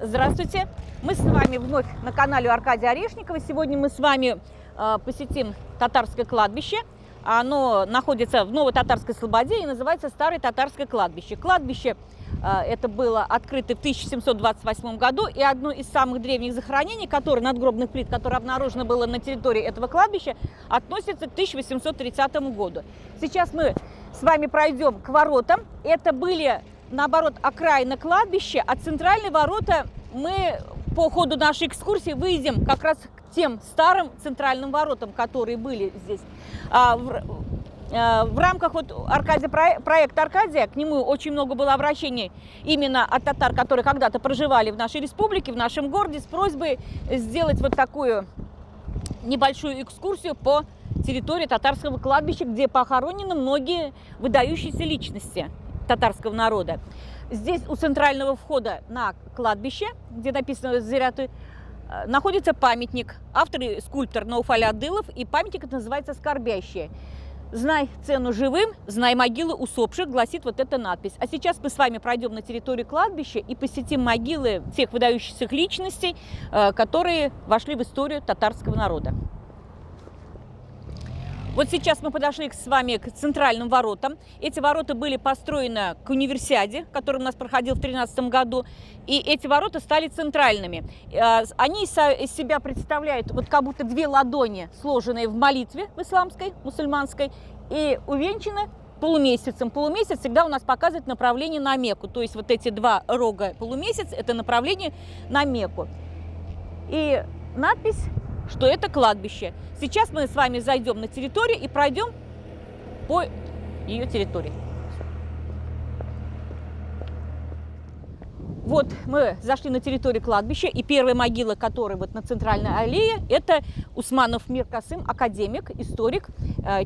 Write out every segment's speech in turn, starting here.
Здравствуйте! Мы с вами вновь на канале Аркадия Орешникова. Сегодня мы с вами посетим татарское кладбище. Оно находится в Ново-Татарской Слободе и называется Старое Татарское кладбище. Кладбище это было открыто в 1728 году, и одно из самых древних захоронений, надгробных плит, которое обнаружено было на территории этого кладбища, относится к 1830 году. Сейчас мы с вами пройдем к воротам. Это были, наоборот, окраина кладбища, а центральные ворота мы по ходу нашей экскурсии выйдем как раз к тем старым центральным воротам, которые были здесь. В рамках проекта Аркадия к нему очень много было обращений именно от татар, которые когда-то проживали в нашей республике, в нашем городе, с просьбой сделать вот такую небольшую экскурсию по территории татарского кладбища, где похоронены многие выдающиеся личности татарского народа. Здесь у центрального входа на кладбище, где написано «Зиряты», находится памятник. Автор и скульптор Науфаль Адылов, и памятник это называется «Скорбящие». «Знай цену живым, знай могилы усопших», гласит вот эта надпись. А сейчас мы с вами пройдем на территорию кладбища и посетим могилы всех выдающихся личностей, которые вошли в историю татарского народа. Вот сейчас мы подошли с вами к центральным воротам. Эти ворота были построены к универсиаде, который у нас проходил в 2013 году. И эти ворота стали центральными. Они из себя представляют вот как будто две ладони, сложенные в молитве в исламской, мусульманской, и увенчаны полумесяцем. Полумесяц всегда у нас показывает направление на Мекку. То есть вот эти два рога полумесяц – это направление на Мекку. И надпись, что это кладбище. Сейчас мы с вами зайдем на территорию и пройдем по ее территории. Вот мы зашли на территорию кладбища, и первая могила, которая вот на центральной аллее, это Усманов Мир Касым, академик, историк,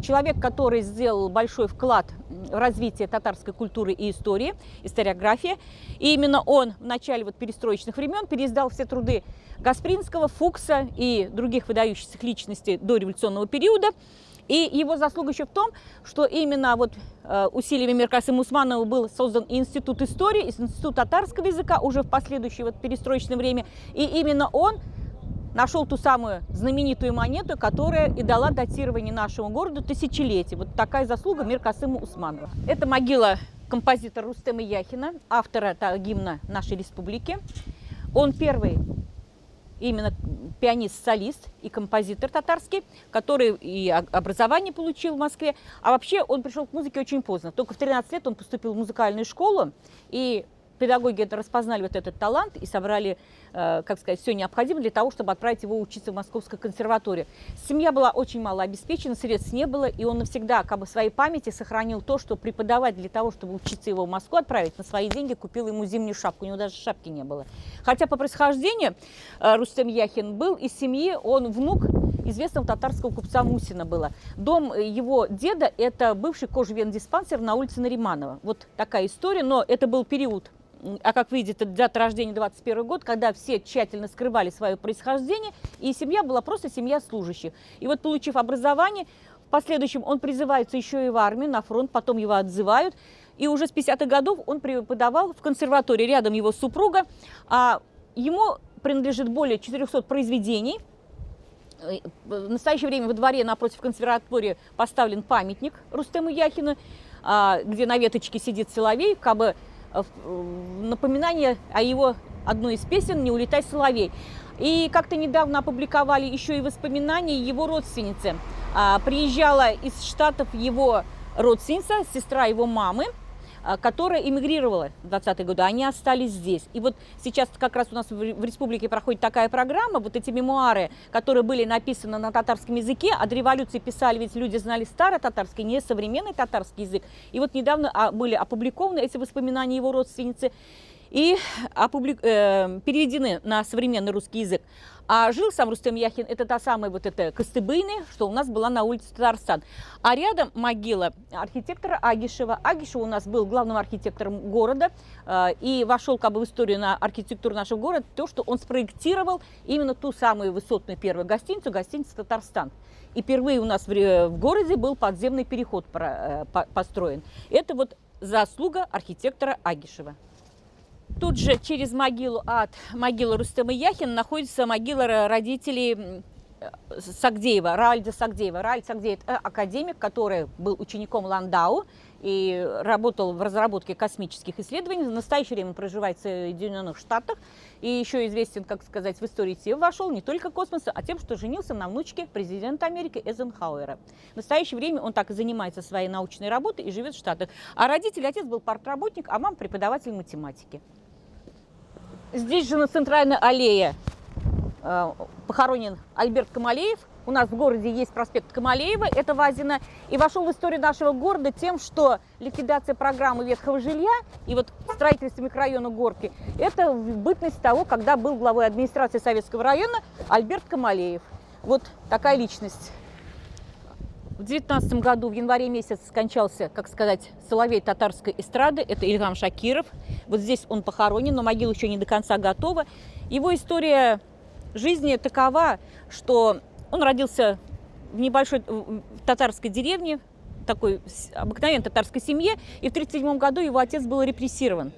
человек, который сделал большой вклад в развитие татарской культуры и истории, историографии. И именно он в начале перестроечных времен переиздал все труды Гаспринского, Фукса и других выдающихся личностей до революционного периода. И его заслуга еще в том, что именно усилиями Мир Касыма Усманова был создан институт истории, институт татарского языка уже в последующее перестроечное время. И именно он нашел ту самую знаменитую монету, которая и дала датирование нашему городу тысячелетий. Вот такая заслуга Мир Касыма Усманова. Это могила композитора Рустема Яхина, автора гимна нашей республики. Он первый именно пианист-солист и композитор татарский, который и образование получил в Москве. А вообще он пришел к музыке очень поздно. Только в 13 лет он поступил в музыкальную школу, и педагоги распознали этот талант и собрали, как сказать, все необходимое для того, чтобы отправить его учиться в Московскую консерваторию. Семья была очень мало обеспечена, средств не было, и он навсегда в своей памяти сохранил то, что преподаватель для того, чтобы учиться его в Москву отправить, на свои деньги купил ему зимнюю шапку. У него даже шапки не было. Хотя по происхождению Рустем Яхин был из семьи, он внук известного татарского купца Мусина было. Дом его деда – это бывший кожевен-диспансер на улице Нариманова. Вот такая история, но это был период, а как видите, дата рождения 21 год, когда все тщательно скрывали свое происхождение, и семья была просто семья служащих. И вот, получив образование, в последующем он призывается еще и в армию, на фронт, потом его отзывают. И уже с 50-х годов он преподавал в консерватории, рядом его супруга. Ему принадлежит более 400 произведений. В настоящее время во дворе напротив консерватории поставлен памятник Рустему Яхину, где на веточке сидит соловей, как бы напоминание о его одной из песен «Не улетай, соловей». И как-то недавно опубликовали еще и воспоминания его родственницы. Приезжала из Штатов его родственница, сестра его мамы, которая эмигрировала в 20-е годы, они остались здесь. И вот сейчас как раз у нас в республике проходит такая программа, вот эти мемуары, которые были написаны на татарском языке, а до революции писали, ведь люди знали старо-татарский, не современный татарский язык. И вот недавно были опубликованы эти воспоминания его родственницы и переведены на современный русский язык. А жил сам Рустем Яхин, это та самая Кыстыбыйная, что у нас была на улице Татарстан. А рядом могила архитектора Агишева. Агишев у нас был главным архитектором города и вошел в историю на архитектуру нашего города, то, что он спроектировал именно ту самую высотную первую гостиницу, гостиницу Татарстан. И впервые у нас в городе был подземный переход построен. Это заслуга архитектора Агишева. Тут же через могилу от могилы Рустема Яхина находится могила родителей Сагдеева, Раальда Сагдеева. Раальд Сагдеев – это академик, который был учеником Ландау и работал в разработке космических исследований. В настоящее время проживает в Соединенных Штатах и еще известен, как сказать, в истории СИВ вошел не только космоса, а тем, что женился на внучке президента Америки Эйзенхауэра. В настоящее время он так и занимается своей научной работой и живет в Штатах. А родитель, отец был партработник, а мама преподаватель математики. Здесь же на центральной аллее похоронен Альберт Камалеев. У нас в городе есть проспект Камалеева, это Вазина. И вошел в историю нашего города тем, что ликвидация программы ветхого жилья и вот строительство микрорайона Горки – это бытность того, когда был главой администрации Советского района Альберт Камалеев. Вот такая личность. В 19 году, в январе месяце, скончался, как сказать, соловей татарской эстрады. Это Ильгам Шакиров. Вот здесь он похоронен, но могила еще не до конца готова. Его история жизни такова, что он родился в небольшой татарской деревне, такой обыкновенной татарской семье, и в 1937 году его отец был репрессирован.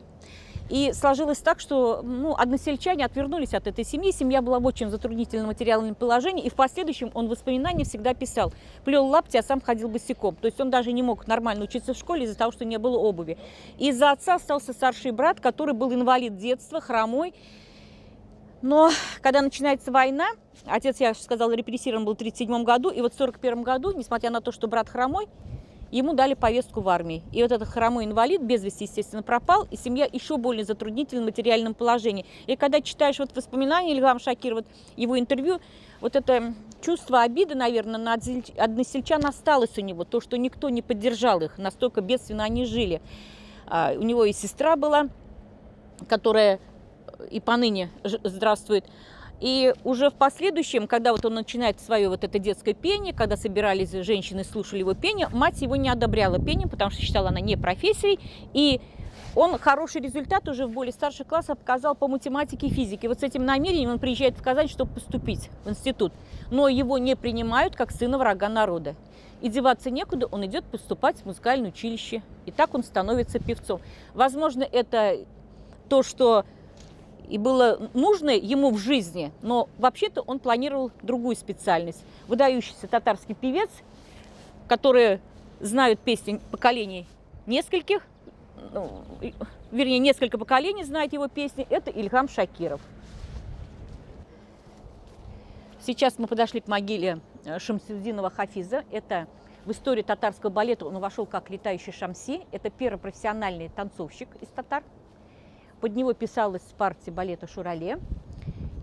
И сложилось так, что односельчане отвернулись от этой семьи, семья была в очень затруднительном материальном положении, и в последующем он в воспоминаниях всегда писал: плел лапти, а сам ходил босиком. То есть он даже не мог нормально учиться в школе из-за того, что не было обуви. И из-за отца остался старший брат, который был инвалид детства, хромой. Но когда начинается война, отец, я сказала, репрессирован был в 1937 году, и вот в 1941 году, несмотря на то, что брат хромой, ему дали повестку в армии. И вот этот хромой инвалид без вести, естественно, пропал, и семья еще более затруднительном материальном положении. И когда читаешь вот воспоминания Ильгама Шакирова, вот его интервью, вот это чувство обиды, наверное, на односельчан осталось у него, то, что никто не поддержал их, настолько бедственно они жили. У него и сестра была, которая и поныне здравствует. И уже в последующем, когда вот он начинает свое вот это детское пение, когда собирались женщины, слушали его пение, мать его не одобряла пением, потому что считала она не профессией. И он хороший результат уже в более старших классах показал по математике и физике. Вот с этим намерением он приезжает в Казань, чтобы поступить в институт. Но его не принимают как сына врага народа. И деваться некуда, он идет поступать в музыкальное училище. И так он становится певцом. Возможно, это то, что и было нужно ему в жизни, но вообще-то он планировал другую специальность. Выдающийся татарский певец, который знают песни поколений нескольких, вернее, несколько поколений знают его песни, это Ильгам Шакиров. Сейчас мы подошли к могиле Шамсудинова Хафиза. Это в историю татарского балета он вошел как летающий Шамси. Это первый профессиональный танцовщик из татар. Под него писалась партия балета «Шурале».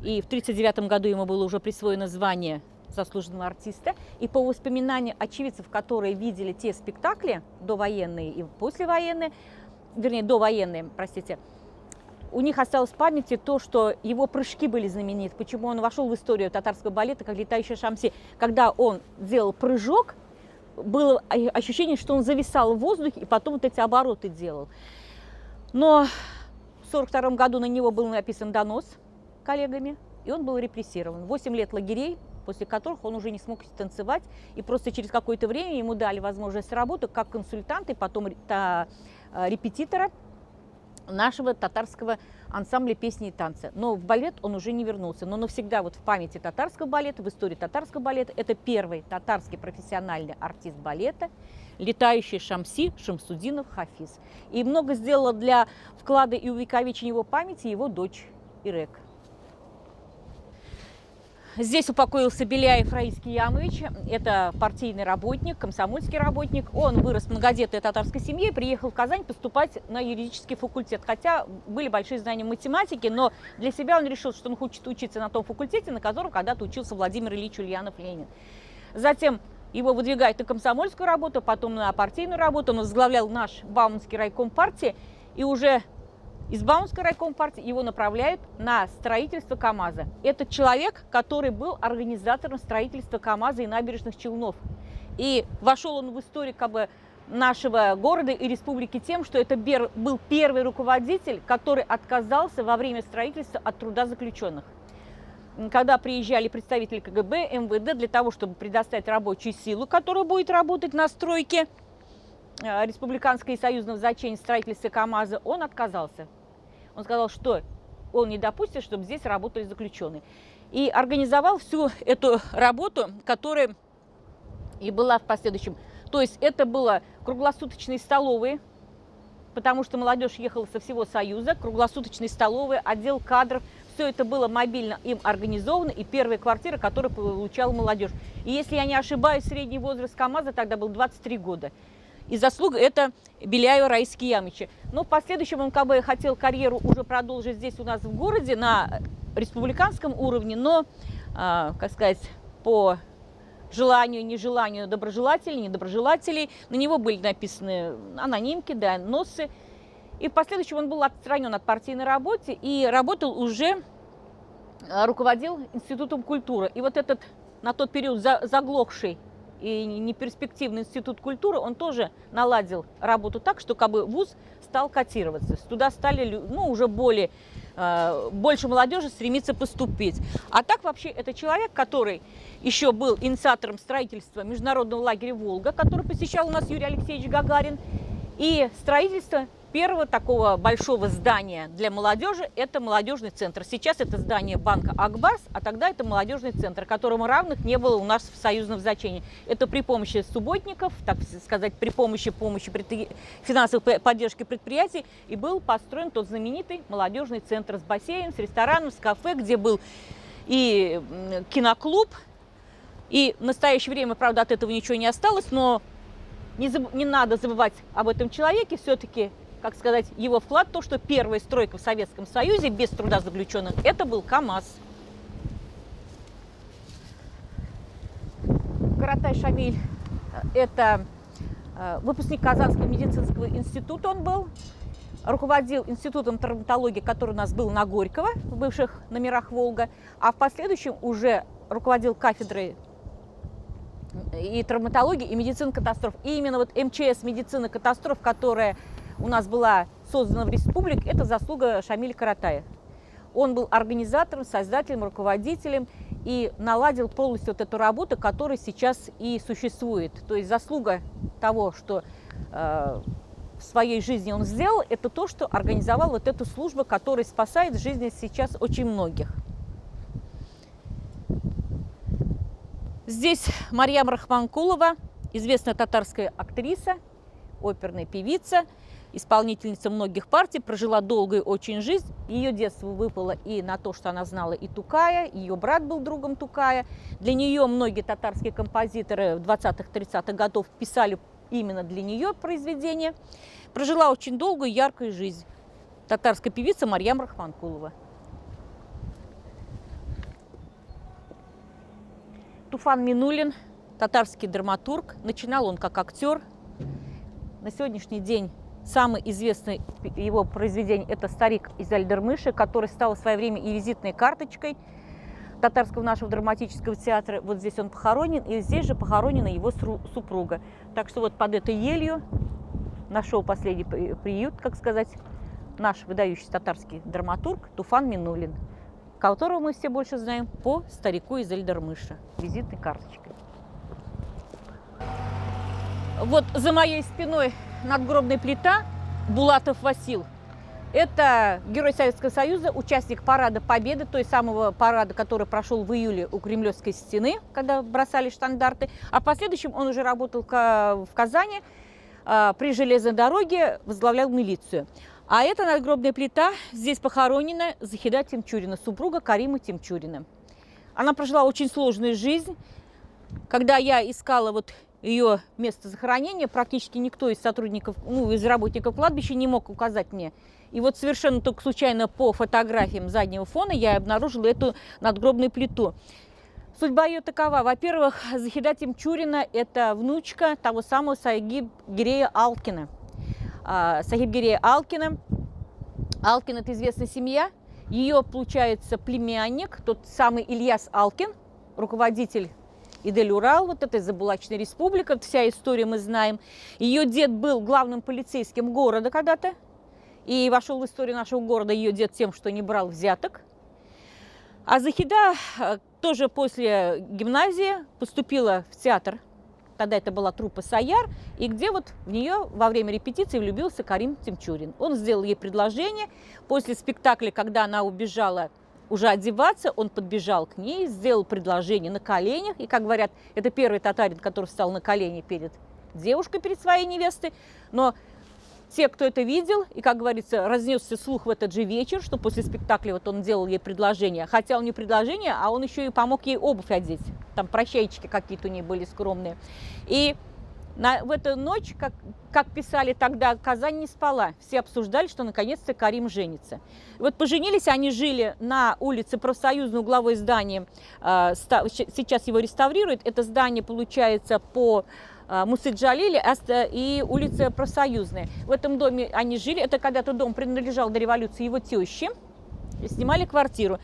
И в 1939 году ему было уже присвоено звание заслуженного артиста. И по воспоминаниям очевидцев, которые видели те спектакли, довоенные и послевоенные, вернее, довоенные, простите, у них осталось в памяти то, что его прыжки были знамениты. Почему он вошел в историю татарского балета как летающий Шамси. Когда он делал прыжок, было ощущение, что он зависал в воздухе и потом вот эти обороты делал. Но в 1942 году на него был написан донос коллегами, и он был репрессирован. 8 лет лагерей, после которых он уже не смог танцевать, и просто через какое-то время ему дали возможность работать как консультанта и потом репетитора нашего татарского ансамбля песни и танца. Но в балет он уже не вернулся. Но навсегда вот в памяти татарского балета, в истории татарского балета, это первый татарский профессиональный артист балета, летающий Шамси Шамсудинов Хафиз. И много сделала для вклада и увековечения его памяти его дочь Ирек. Здесь упокоился Беляев Раис Киямович. Это партийный работник, комсомольский работник. Он вырос в многодетной татарской семье и приехал в Казань поступать на юридический факультет. Хотя были большие знания математики, но для себя он решил, что он хочет учиться на том факультете, на котором когда-то учился Владимир Ильич Ульянов-Ленин. Затем его выдвигают на комсомольскую работу, потом на партийную работу. Он возглавлял наш Бауманский райком партии, и уже из Бауманского райкома партии его направляют на строительство КАМАЗа. Это человек, который был организатором строительства КАМАЗа и набережных Челнов. И вошел он в историю нашего города и республики тем, что это был первый руководитель, который отказался во время строительства от труда заключенных. Когда приезжали представители КГБ, МВД для того, чтобы предоставить рабочую силу, которая будет работать на стройке республиканского и союзного значения строительства КАМАЗа, он отказался. Он сказал, что он не допустит, чтобы здесь работали заключенные. И организовал всю эту работу, которая и была в последующем. То есть это было круглосуточные столовые, потому что молодежь ехала со всего Союза, круглосуточные столовые, отдел кадров. Все это было мобильно им организовано, и первая квартира, которую получала молодежь. И если я не ошибаюсь, средний возраст КамАЗа тогда был 23 года. И заслуга это Беляева Раисы Киямыча. Но в последующем он как бы хотел карьеру уже продолжить здесь у нас в городе на республиканском уровне, но, как сказать, по желанию, нежеланию доброжелателей, недоброжелателей, на него были написаны анонимки, доносы. И в последующем он был отстранен от партийной работы и работал уже, руководил Институтом культуры. И вот этот на тот период заглохший и неперспективный Институт культуры, он тоже наладил работу так, что как бы вуз стал котироваться. Туда стали уже больше молодежи стремиться поступить. А так вообще это человек, который еще был инициатором строительства международного лагеря «Волга», который посещал у нас Юрий Алексеевич Гагарин, и строительство первого такого большого здания для молодежи – это молодежный центр. Сейчас это здание банка «Акбарс», а тогда это молодежный центр, которому равных не было у нас в союзном значении. Это при помощи субботников, так сказать, при помощи финансовой поддержки предприятий и был построен тот знаменитый молодежный центр с бассейном, с рестораном, с кафе, где был и киноклуб. И в настоящее время, правда, от этого ничего не осталось, но не надо забывать об этом человеке, все-таки, как сказать, его вклад, то, что первая стройка в Советском Союзе без труда заключенных, это был КамАЗ. Каратай Шамиль – это выпускник Казанского медицинского института он был, руководил институтом травматологии, который у нас был на Горького, в бывших номерах «Волга», а в последующем уже руководил кафедрой и травматологии, и медицины катастроф. И именно вот МЧС медицина катастроф, которая у нас была создана в республике, это заслуга Шамиля Каратая. Он был организатором, создателем, руководителем и наладил полностью вот эту работу, которая сейчас и существует. То есть заслуга того, что в своей жизни он сделал, это то, что организовал вот эту службу, которая спасает жизни сейчас очень многих. Здесь Марьям Рахманкулова, известная татарская актриса, оперная певица, исполнительница многих партий, прожила долгую очень жизнь. Ее детство выпало и на то, что она знала и Тукая, ее брат был другом Тукая. Для нее многие татарские композиторы в 20-30-х годов писали именно для нее произведения. Прожила очень долгую, яркую жизнь. Татарская певица Марьям Рахманкулова. Туфан Минулин, татарский драматург. Начинал он как актер. На сегодняшний день самое известное его произведение – это «Старик из Альдермыша», который стал в свое время и визитной карточкой татарского нашего драматического театра. Вот здесь он похоронен, и здесь же похоронена его супруга. Так что вот под этой елью нашел последний приют, как сказать, наш выдающийся татарский драматург Туфан Минулин, которого мы все больше знаем по «Старику из Альдермыша», визитной карточкой. Вот за моей спиной надгробная плита Булатов Васил. Это герой Советского Союза, участник парада Победы, той самого парада, который прошел в июле у Кремлевской стены, когда бросали штандарты. А в последующем он уже работал в Казани, при железной дороге возглавлял милицию. А эта надгробная плита здесь похоронена Захида Тимчурина, супруга Карима Тимчурина. Она прожила очень сложную жизнь. Когда я искала вот ее место захоронения, практически никто из сотрудников, из работников кладбища не мог указать мне. И вот совершенно только случайно по фотографиям заднего фона я обнаружила эту надгробную плиту. Судьба ее такова. Во-первых, Захида Тимчурина – это внучка того самого Сагиб-Гирея Алкина. Сагиб-Гирея Алкина. Алкин – это известная семья. Ее, получается, племянник, тот самый Ильяс Алкин, руководитель Идель-Урал, вот этой Забулачной республики, вся история мы знаем. Ее дед был главным полицейским города когда-то, и вошел в историю нашего города ее дед тем, что не брал взяток. А Захида тоже после гимназии поступила в театр тогда это была труппа «Саяр», и где вот в нее во время репетиции влюбился Карим Тимчурин. Он сделал ей предложение. После спектакля, когда она убежала уже одеваться, он подбежал к ней, сделал предложение на коленях. И, как говорят, это первый татарин, который встал на колени перед девушкой, перед своей невестой. Но те, кто это видел, и, как говорится, разнесся слух в этот же вечер, что после спектакля вот он делал ей предложение. Хотя он не предложение, а он еще и помог ей обувь одеть. Там прощаечки какие-то у нее были скромные. И в эту ночь, как писали тогда, Казань не спала. Все обсуждали, что наконец-то Карим женится. И вот поженились, они жили на улице Профсоюзное, угловое здание. Сейчас его реставрируют. Это здание, получается, по Мусы Джалили и улица Профсоюзная. В этом доме они жили. Это когда-то дом принадлежал до революции его теще. Снимали квартиру.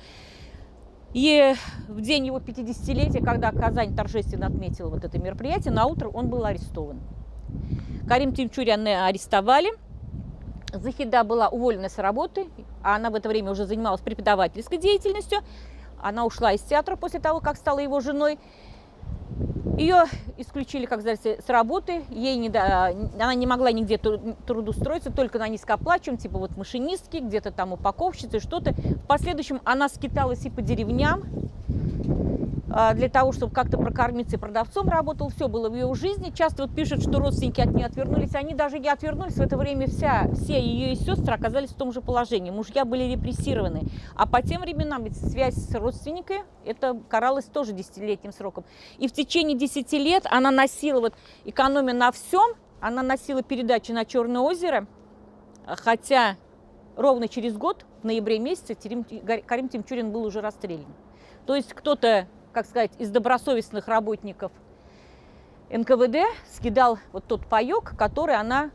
И в день его 50-летия, когда Казань торжественно отметила вот это мероприятие, на утро он был арестован. Карим Тимчуряна арестовали. Захида была уволена с работы, а она в это время уже занималась преподавательской деятельностью. Она ушла из театра после того, как стала его женой. Ее исключили, как говорится, с работы, она не могла нигде трудоустроиться, только на низкооплачиваемом, типа вот машинистки, где-то там упаковщицы, что-то. В последующем она скиталась и по деревням, для того, чтобы как-то прокормиться, и продавцом работал. Все было в ее жизни. Часто вот пишут, что родственники от нее отвернулись. Они даже не отвернулись. В это время все ее сестры оказались в том же положении. Мужья были репрессированы. А по тем временам ведь связь с родственниками, это каралось тоже 10-летним сроком. И в течение 10 лет она носила, вот экономя на всем, она носила передачи на Черное озеро. Хотя ровно через год, в ноябре месяце, Карим Тимчурин был уже расстрелян. То есть кто-то, как сказать, из добросовестных работников НКВД скидал вот тот паёк, который она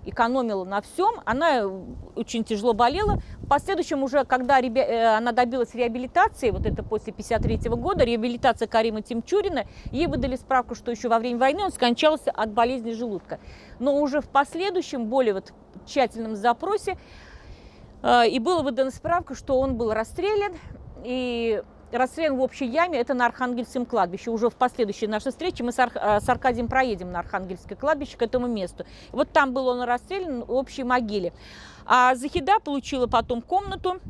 экономила на всем. Она очень тяжело болела. В последующем уже, когда она добилась реабилитации, вот это после 1953 года, реабилитация Карима Тимчурина, ей выдали справку, что еще во время войны он скончался от болезни желудка. Но уже в последующем, более вот тщательном запросе, и была выдана справка, что он был расстрелян, и расстрелян в общей яме, это на Архангельском кладбище. Уже в последующей нашей встрече мы с Аркадием проедем на Архангельское кладбище к этому месту. Вот там был он расстрелян в общей могиле. А Захида получила потом комнату.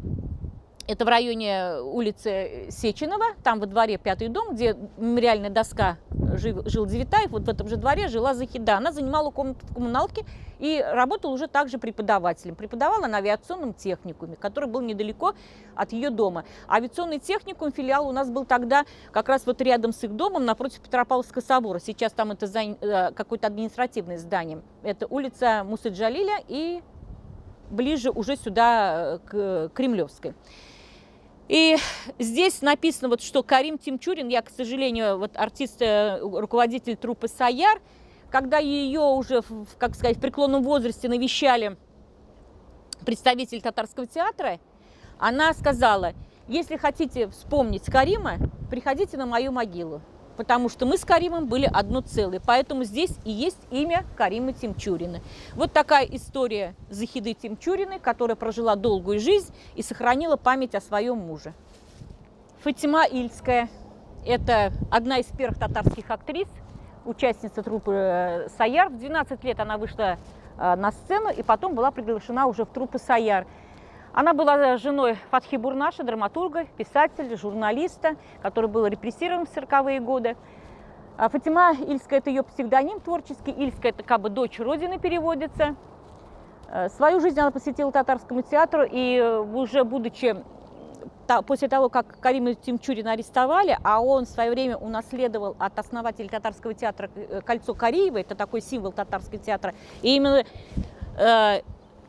Это в районе улицы Сеченова, там во дворе 5-й дом, где мемориальная доска жил Девитаев. Вот в этом же дворе жила Захида. Она занимала комнату в коммуналке и работала уже также преподавателем. Преподавала на авиационном техникуме, который был недалеко от ее дома. Авиационный техникум, филиал у нас был тогда как раз вот рядом с их домом, напротив Петропавловского собора. Сейчас там это какое-то административное здание. Это улица Мусы Джалиля и ближе уже сюда, к Кремлевской. И здесь написано, вот, что Карим Тимчурин, я, к сожалению, вот артист, руководитель труппы «Саяр», когда ее уже, как сказать, в преклонном возрасте навещали представитель татарского театра, она сказала: если хотите вспомнить Карима, приходите на мою могилу, потому что мы с Каримом были одно целое. Поэтому здесь и есть имя Карима Тимчурина. Вот такая история Захиды Тимчуриной, которая прожила долгую жизнь и сохранила память о своем муже. Фатима Ильская – это одна из первых татарских актрис, участница труппы «Саяр». В 12 лет она вышла на сцену и потом была приглашена уже в труппу «Саяр». Она была женой Фатхи Бурнаша, драматурга, писателя, журналиста, который был репрессирован в 40-е годы. Фатима Ильская – это ее псевдоним творческий. Ильская – это как бы дочь Родины переводится. Свою жизнь она посвятила татарскому театру, и уже будучи, после того, как Карима Тимчурина арестовали, а он в свое время унаследовал от основателя татарского театра кольцо Кариева, это такой символ татарского театра, и именно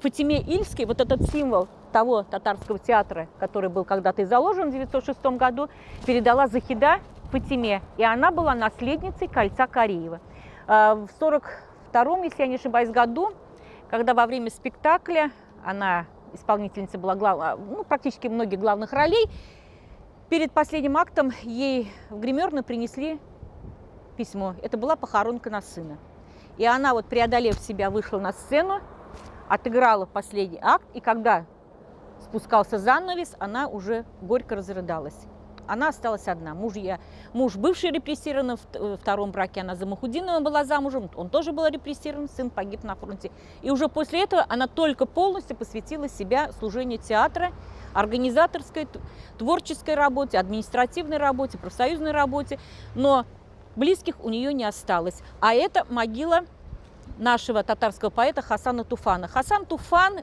Фатиме Ильской вот этот символ того татарского театра, который был когда-то и заложен в 1906 году, передала Захида Фатиме, и она была наследницей кольца Кариева. В 1942, если я не ошибаюсь, году, когда во время спектакля она, исполнительница была практически многих главных ролей, перед последним актом ей в гримерную принесли письмо. Это была похоронка на сына. И она, вот преодолев себя, вышла на сцену, отыграла последний акт, и когда спускался занавес, она уже горько разрыдалась. она осталась одна. Муж бывший репрессирован, в втором браке она за Мухуддиновым была замужем, он тоже был репрессирован, сын погиб на фронте. И уже после этого она только полностью посвятила себя служению театра, организаторской, творческой работе, административной работе, профсоюзной работе, но близких у нее не осталось. А это могила нашего татарского поэта Хасана Туфана. Хасан Туфан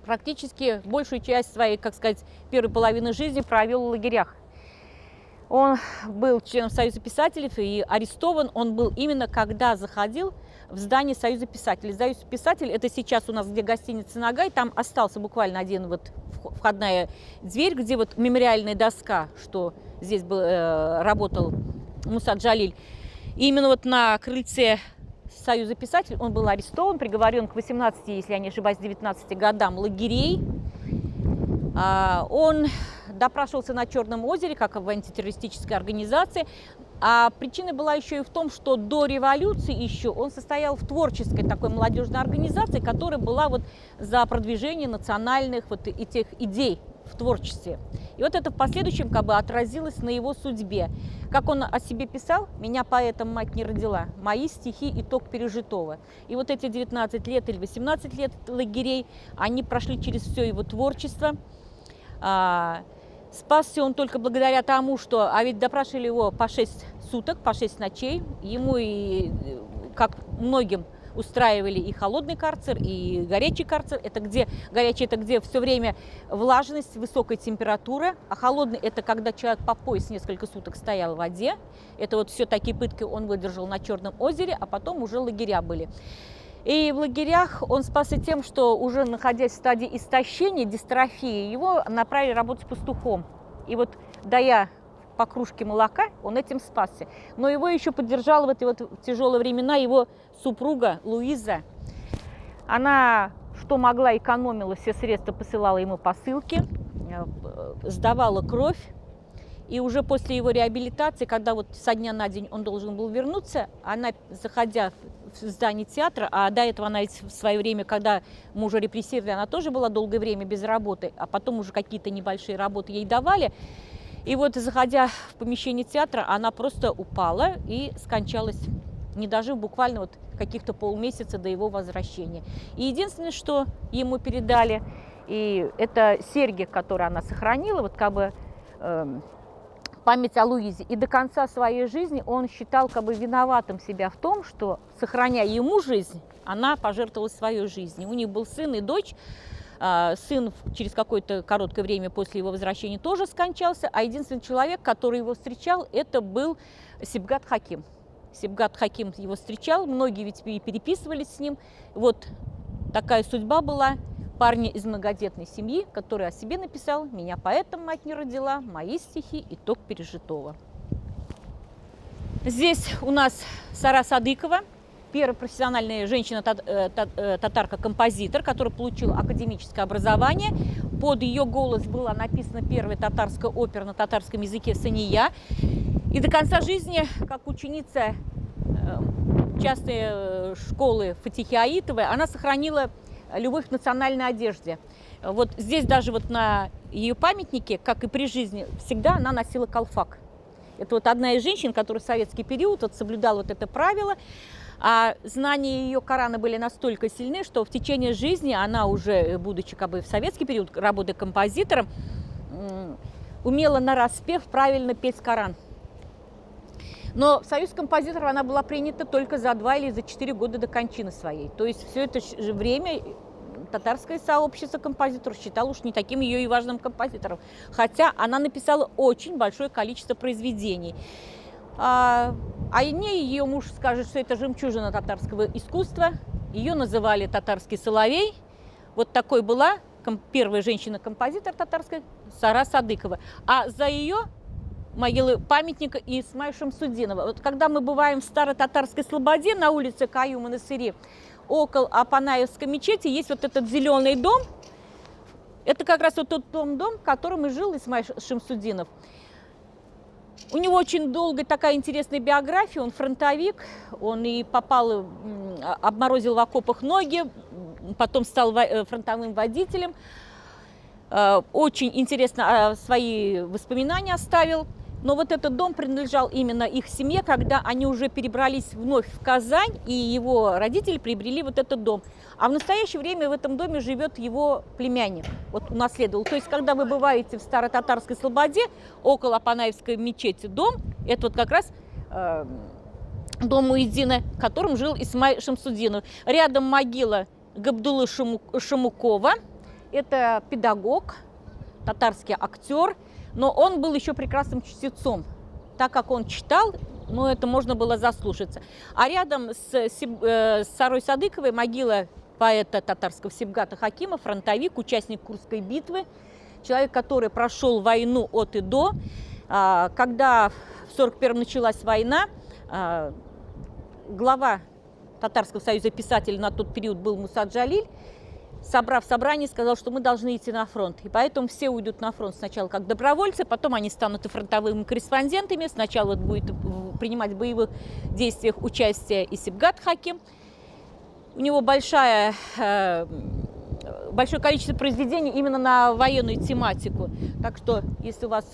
практически большую часть своей, как сказать, первой половины жизни провел в лагерях. Он был членом Союза писателей и арестован он был именно когда заходил в здание Союза писателей. Союз писателей — это сейчас у нас, где гостиница «Нагай», там остался буквально один вот входная дверь, где вот мемориальная доска, что здесь был, работал Муса Джалиль. И именно вот на крыльце Союза писателей он был арестован, приговорен к 18, если я не ошибаюсь, 19 годам лагерей. Он допрашивался на Черном озере, как в антитеррористической организации. А причина была еще и в том, что до революции еще он состоял в творческой такой молодежной организации, которая была вот за продвижение национальных вот этих идей в творчестве. И вот это в последующем как бы отразилось на его судьбе. Как он о себе писал: «Меня поэтом мать не родила, мои стихи – итог пережитого». И вот эти 19 лет или 18 лет лагерей, они прошли через все его творчество. Спасся он только благодаря тому, что, а ведь допрашивали его по 6 суток, по 6 ночей. Ему и, как многим, устраивали и холодный карцер, и горячий карцер. Это где горячий — это где все время влажность, высокая температура, а холодный — это когда человек по пояс несколько суток стоял в воде. Это вот все такие пытки он выдержал на Черном озере, а потом уже лагеря были. И в лагерях он спасся тем, что уже находясь в стадии истощения, дистрофии, его направили работать пастухом. И вот дая по кружке молока, он этим спасся. Но его еще поддержала в эти вот тяжелые времена его супруга Луиза. Она, что могла, экономила все средства, посылала ему посылки, сдавала кровь. И уже после его реабилитации, когда вот со дня на день он должен был вернуться, она, заходя в здание театра, а до этого она в свое время, когда мужа репрессировали, она тоже была долгое время без работы, а потом уже какие-то небольшие работы ей давали. И вот, заходя в помещение театра, она просто упала и скончалась, не дожив буквально вот каких-то полмесяца до его возвращения. И единственное, что ему передали, и это серьги, которые она сохранила, вот как бы память о Луизе. И до конца своей жизни он считал как бы виноватым себя в том, что, сохраняя ему жизнь, она пожертвовала своей жизнью. У них был сын и дочь. Сын через какое-то короткое время после его возвращения тоже скончался, а единственный человек, который его встречал, это был Сибгат Хаким. Сибгат Хаким его встречал, многие ведь переписывались с ним. Вот такая судьба была парня из многодетной семьи, который о себе написал: «Меня поэтом мать не родила, мои стихи – итог пережитого». Здесь у нас Сара Садыкова, первая профессиональная женщина-татарка-композитор, которая получила академическое образование. Под ее голос была написана первая татарская опера на татарском языке «Сания». И до конца жизни, как ученица частной школы Фатихи Аитовой, она сохранила любовь к национальной одежде. Вот здесь даже вот на ее памятнике, как и при жизни, всегда она носила колфак. Это вот одна из женщин, которая в советский период вот соблюдала вот это правило. А знания ее Корана были настолько сильны, что в течение жизни она уже, будучи как бы в советский период, работая композитором, умела нараспев правильно петь Коран. Но в союз композиторов она была принята только за 2 или за 4 года до кончины своей. То есть все это же время татарское сообщество композиторов считало уж не таким ее и важным композитором. Хотя она написала очень большое количество произведений. А не ее муж скажет, что это жемчужина татарского искусства. Ее называли татарский соловей. Вот такой была первая женщина-композитор татарская Сара Садыкова. А за ее могилы памятника Исмаила Шамсудинова. Вот когда мы бываем в Старо-Татарской Слободе на улице Каюма-Насыри, около Апанаевской мечети есть вот этот зеленый дом. Это как раз вот тот дом, в котором и жил Исмаил Шамсудинов. У него очень долгая такая интересная биография. Он фронтовик, он и попал, обморозил в окопах ноги, потом стал фронтовым водителем. Очень интересно свои воспоминания оставил. Но вот этот дом принадлежал именно их семье, когда они уже перебрались вновь в Казань, и его родители приобрели вот этот дом. А в настоящее время в этом доме живет его племянник, вот унаследовал. То есть, когда вы бываете в Старо-Татарской Слободе, около Апанаевской мечети дом, это вот как раз дом Муэддина, в котором жил Исмаил Шамсудинов. Рядом могила Габдуллы Шамукова, это педагог, татарский актер. Но он был еще прекрасным чтецом, так как он читал, но это можно было заслушаться. А рядом с Сарой Садыковой могила поэта татарского Сибгата Хакима, фронтовик, участник Курской битвы, человек, который прошел войну от и до. Когда в 1941-м началась война, глава Татарского союза писателей на тот период был Муса Джалиль, собрав собрание, сказал, что мы должны идти на фронт. И поэтому все уйдут на фронт сначала как добровольцы, потом они станут и фронтовыми корреспондентами. Сначала будет принимать в боевых действиях участие и Сибгат Хаким. У него большое количество произведений именно на военную тематику. Так что, если у вас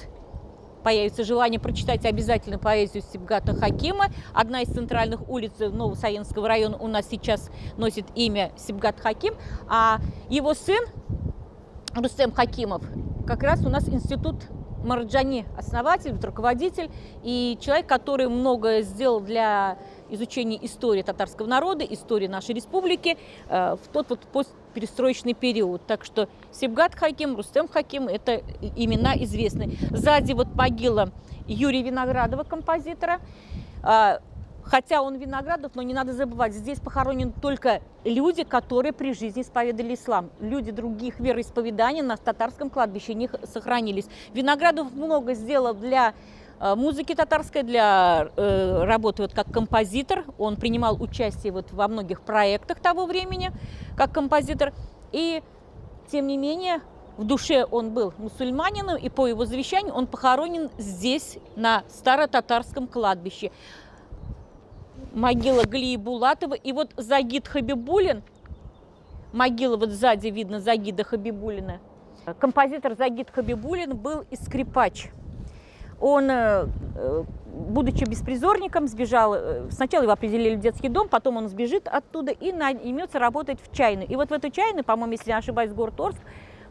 появится желание прочитать, обязательно поэзию Сибгата Хакима. Одна из центральных улиц Новосаенского района у нас сейчас носит имя Сибгат Хаким, а его сын Рустем Хакимов как раз у нас институт Марджани, основатель, руководитель и человек, который многое сделал для изучения истории татарского народа, истории нашей республики в тот вот постперестроечный период. Так что Сибгат Хаким, Рустем Хаким – это имена известные. Сзади вот могила Юрия Виноградова, композитора. Хотя он Виноградов, но не надо забывать, здесь похоронены только люди, которые при жизни исповедали ислам. Люди других вероисповеданий на татарском кладбище не сохранились. Виноградов много сделал для музыки татарской, для работы вот как композитор. Он принимал участие вот во многих проектах того времени как композитор. И тем не менее в душе он был мусульманином, и по его завещанию он похоронен здесь, на Старо-Татарском кладбище. Могила Галии Булатова. И вот Загид Хабибулин, могила вот сзади видно Загида Хабибулина. Композитор Загид Хабибулин был и скрипач. Он, будучи беспризорником, сбежал, сначала его определили в детский дом, потом он сбежит оттуда и наймется работать в чайную. И вот в эту чайную, по-моему, если не ошибаюсь, город Орск,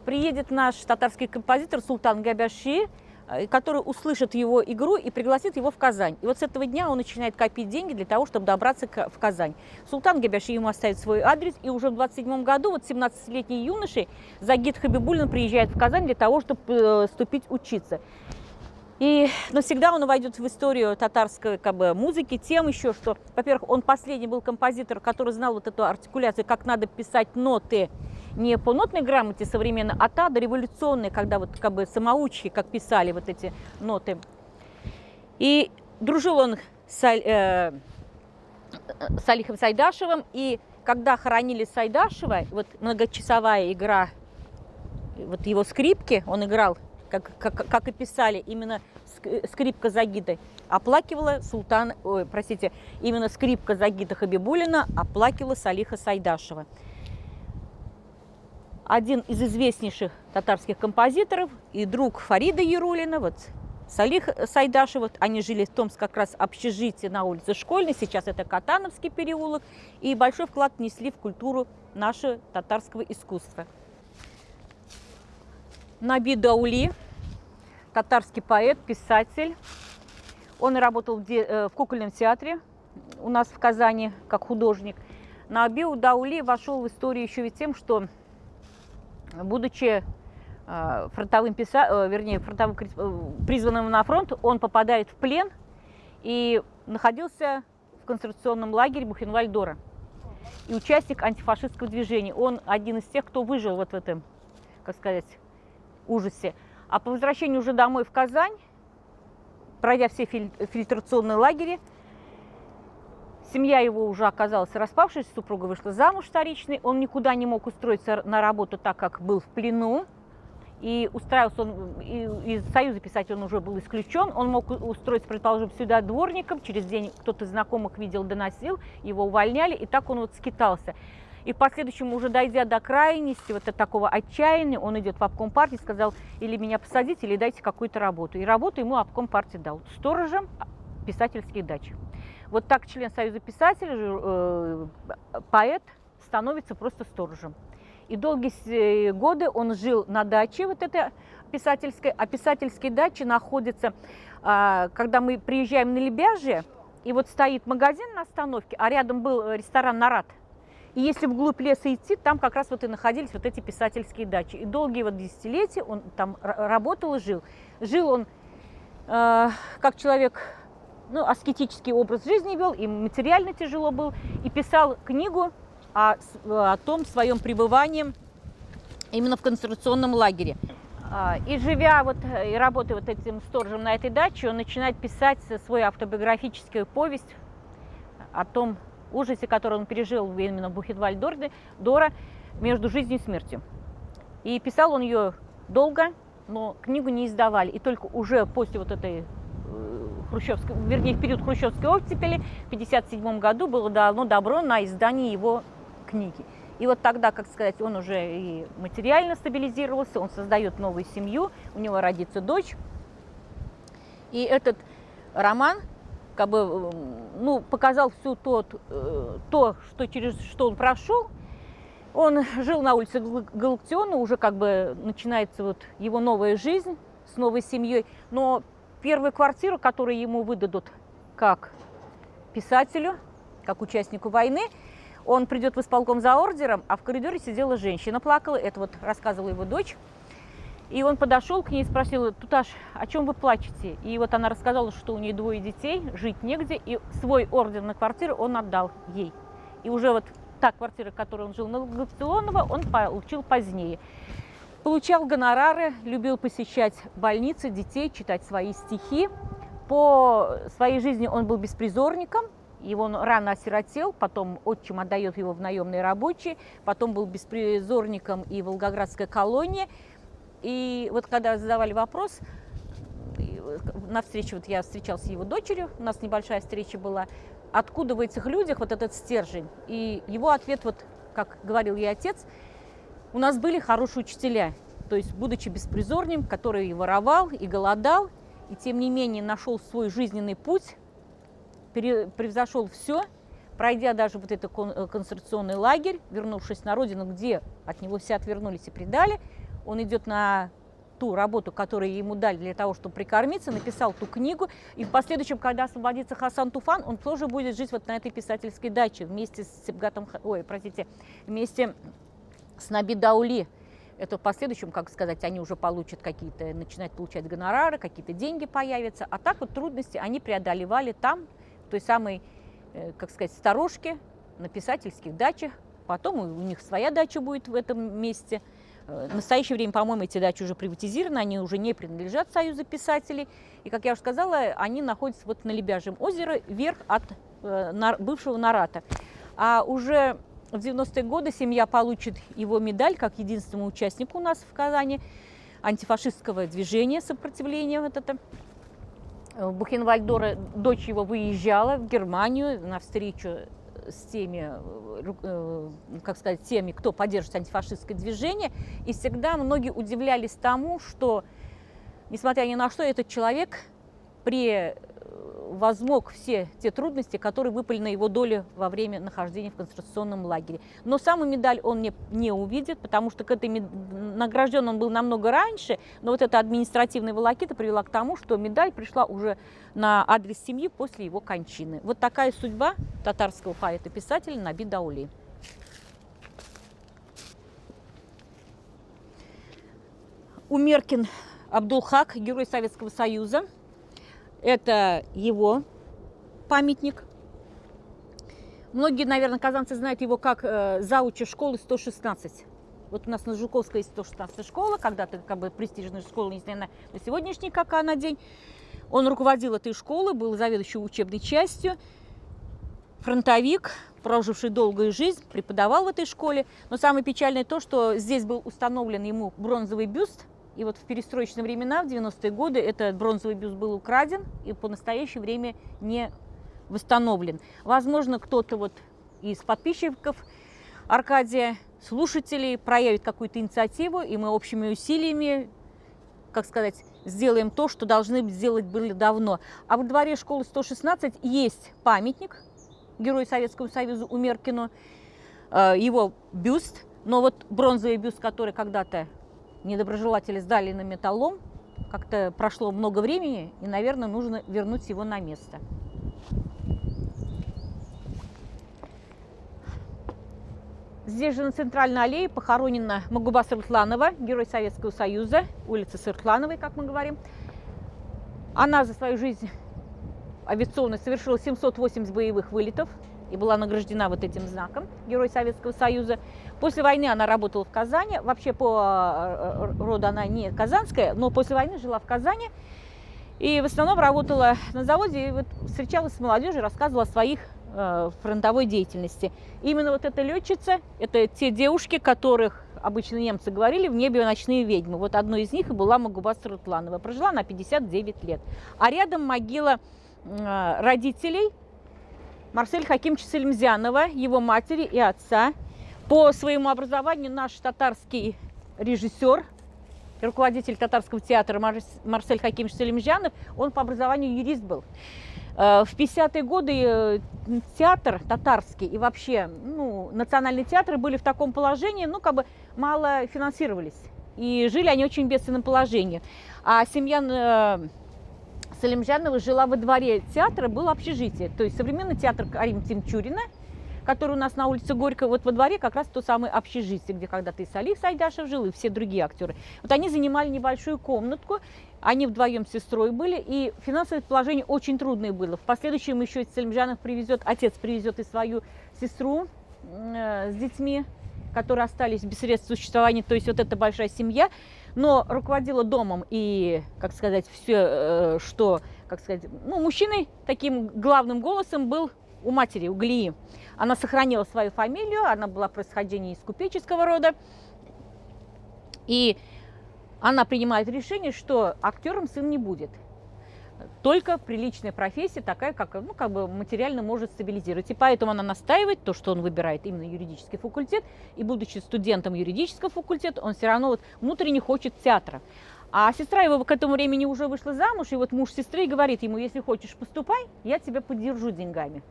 приедет наш татарский композитор Султан Габяши, который услышит его игру и пригласит его в Казань. И вот с этого дня он начинает копить деньги для того, чтобы добраться в Казань. Султан Габяши ему оставит свой адрес, и уже в 27 году вот 17-летний юноша Загид Хабибулин приезжает в Казань для того, чтобы вступить учиться. И навсегда он войдет в историю татарской музыки тем еще, что, во-первых, он последний был композитор, который знал вот эту артикуляцию, как надо писать ноты не по нотной грамоте современной, а та дореволюционной, когда вот самоучки, как писали вот эти ноты. И дружил он с Салихом Сайдашевым, и когда хоронили Сайдашева, вот многочасовая игра вот его скрипки, он играл, как и писали, именно скрипка Загида оплакивала именно скрипка Загида Хабибулина оплакивала Салиха Сайдашева. Один из известнейших татарских композиторов и друг Фарида Ярулина, вот Салих Сайдашев, вот, они жили в том как раз общежитии на улице Школьной, сейчас это Катановский переулок, и большой вклад внесли в культуру нашего татарского искусства. Наби Даули, татарский поэт, писатель. Он работал в кукольном театре у нас в Казани как художник. Наби Даули вошел в историю еще ведь тем, что, будучи призванным на фронт, он попадает в плен и находился в концентрационном лагере Бухенвальд-Дора. И участник антифашистского движения. Он один из тех, кто выжил вот в этом, как сказать, ужасе. А по возвращению уже домой в Казань, пройдя все фильтрационные лагеря, семья его уже оказалась распавшейся, супруга вышла замуж вторичной, он никуда не мог устроиться на работу, так как был в плену. И устраивался он, из Союза писателей он уже был исключен, он мог устроиться, предположим, сюда дворником, через день кто-то знакомых видел, доносил, его увольняли, и так он вот скитался. И в последующем, уже дойдя до крайности, вот от такого отчаяния, он идет в обком партии, сказал, или меня посадите, или дайте какую-то работу. И работу ему обком партии дал. Сторожем писательских дач. Вот так член Союза писателей, поэт, становится просто сторожем. И долгие годы он жил на даче вот этой писательской, а писательские дачи находятся, когда мы приезжаем на Лебяжье, и вот стоит магазин на остановке, а рядом был ресторан «Нарат». И если вглубь леса идти, там как раз вот и находились вот эти писательские дачи. И долгие вот десятилетия он там работал и жил. Жил он как человек, ну, аскетический образ жизни вел, и материально тяжело был, и писал книгу о том своем пребывании именно в концентрационном лагере. И живя вот, и работая вот этим сторожем на этой даче, он начинает писать свою автобиографическую повесть о том ужасе, который он пережил именно в Бухенвальд-Доре между жизнью и смертью. И писал он ее долго, но книгу не издавали. И только уже после вот этой хрущевской, вернее, в период хрущевской оттепели в 1957 году было дано добро на издание его книги. И вот тогда, как сказать, он уже и материально стабилизировался, он создает новую семью, у него родится дочь. И этот роман как бы, ну, показал всю то, через что он прошел. Он жил на улице Галактиона, уже как бы начинается вот его новая жизнь с новой семьей. Но первую квартиру, которую ему выдадут как писателю, как участнику войны, он придет в исполком за ордером, а в коридоре сидела женщина, плакала, это вот рассказывала его дочь. И он подошел к ней и спросил: «Туташ, о чем вы плачете?» И вот она рассказала, что у нее 2 детей, жить негде, и свой ордер на квартиру он отдал ей. И уже вот та квартира, в которой он жил на Галактионова, он получил позднее. Получал гонорары, любил посещать больницы, детей, читать свои стихи. По своей жизни он был беспризорником. Его он рано осиротел, потом отчим отдает его в наемные рабочие, потом был беспризорником и в Волгоградской колонии. И вот когда задавали вопрос, на встрече, вот я встречалась с его дочерью, у нас небольшая встреча была, откуда в этих людях вот этот стержень? И его ответ, вот как говорил ей отец, у нас были хорошие учителя, то есть будучи беспризорным, который и воровал, и голодал, и тем не менее нашел свой жизненный путь, превзошел все, пройдя даже вот этот концентрационный лагерь, вернувшись на родину, где от него все отвернулись и предали, он идет на ту работу, которую ему дали для того, чтобы прикормиться, написал ту книгу, и в последующем, когда освободится Хасан Туфан, он тоже будет жить вот на этой писательской даче вместе с Сибгатом, вместе с Наби Даули. Это в последующем, как сказать, они уже получат какие-то, начинают получать гонорары, какие-то деньги появятся, а так вот трудности они преодолевали там, в той самой, как сказать, сторожке, на писательских дачах, потом у них своя дача будет в этом месте. В настоящее время, по-моему, эти дачи уже приватизированы, они уже не принадлежат Союзу писателей. И, как я уже сказала, они находятся вот на Лебяжьем озере, вверх от бывшего Нарата. А уже в 90-е годы семья получит его медаль как единственному участнику у нас в Казани антифашистского движения сопротивления. Вот это. В Бухенвальд-Доре дочь его выезжала в Германию на встречу с теми, как сказать, теми, кто поддерживает антифашистское движение. И всегда многие удивлялись тому, что, несмотря ни на что, этот человек превозмог все те трудности, которые выпали на его долю во время нахождения в концентрационном лагере. Но саму медаль он не увидит, потому что к этой награжден он был намного раньше, но вот эта административная волокита привела к тому, что медаль пришла уже на адрес семьи после его кончины. Вот такая судьба татарского поэта-писателя Наби Даули. Умеркин Абдулхак, герой Советского Союза. Это его памятник. Многие, наверное, казанцы знают его как зауча школы 116. Вот у нас на Жуковской есть 116 школа, когда-то как бы престижная школа, несмотря на сегодняшний какая на день. Он руководил этой школой, был заведующим учебной частью, фронтовик, проживший долгую жизнь, преподавал в этой школе. Но самое печальное то, что здесь был установлен ему бронзовый бюст. И вот в перестроечные времена, в 90-е годы, этот бронзовый бюст был украден и по настоящее время не восстановлен. Возможно, кто-то вот из подписчиков Аркадия, слушатели проявят какую-то инициативу, и мы общими усилиями, как сказать, сделаем то, что должны сделать были давно. А во дворе школы 116 есть памятник герою Советского Союза Умеркину, его бюст, но вот бронзовый бюст, который когда-то недоброжелатели сдали на металлолом, как-то прошло много времени, и, наверное, нужно вернуть его на место. Здесь же на центральной аллее похоронена Магуба Сыртланова, герой Советского Союза, улица Сыртлановой, как мы говорим. Она за свою жизнь авиационную совершила 780 боевых вылетов и была награждена вот этим знаком Герой Советского Союза. После войны она работала в Казани. Вообще по роду она не казанская, но после войны жила в Казани. И в основном работала на заводе, и вот встречалась с молодежью, рассказывала о своих фронтовой деятельности. И именно вот эта летчица, это те девушки, которых обычно немцы говорили в небе ночные ведьмы. Вот одной из них и была Магуба Сыртланова. Прожила она 59 лет. А рядом могила родителей Марселя Хакимовича Селимзянова, его матери и отца. По своему образованию наш татарский режиссер, руководитель татарского театра Марсель Хакимович Селимзянов, он по образованию юрист был. В 50-е годы театр татарский и вообще национальные театры были в таком положении, мало финансировались. И жили они очень в бедственном положении. А семья Селимзянова жила во дворе театра, было общежитие. То есть современный театр Карима Тимчурина, который у нас на улице Горького, вот во дворе как раз то самое общежитие, где когда-то и Салих Сайдашев жил, и все другие актеры. Вот они занимали небольшую комнатку, они вдвоем с сестрой были, и финансовое положение очень трудное было. В последующем еще Селимзянов отец привезет и свою сестру с детьми, которые остались без средств существования, то есть вот эта большая семья. Но руководила домом и, все, что, мужчиной таким главным голосом был у матери, у Глии. Она сохранила свою фамилию, она была происхождения из купеческого рода. И она принимает решение, что актером сын не будет. Только приличная профессия, такая, как материально может стабилизировать. И поэтому она настаивает, то, что он выбирает именно юридический факультет. И будучи студентом юридического факультета, он все равно внутренне хочет театра. А сестра его к этому времени уже вышла замуж, и вот муж сестры говорит ему: если хочешь, поступай, я тебя поддержу деньгами.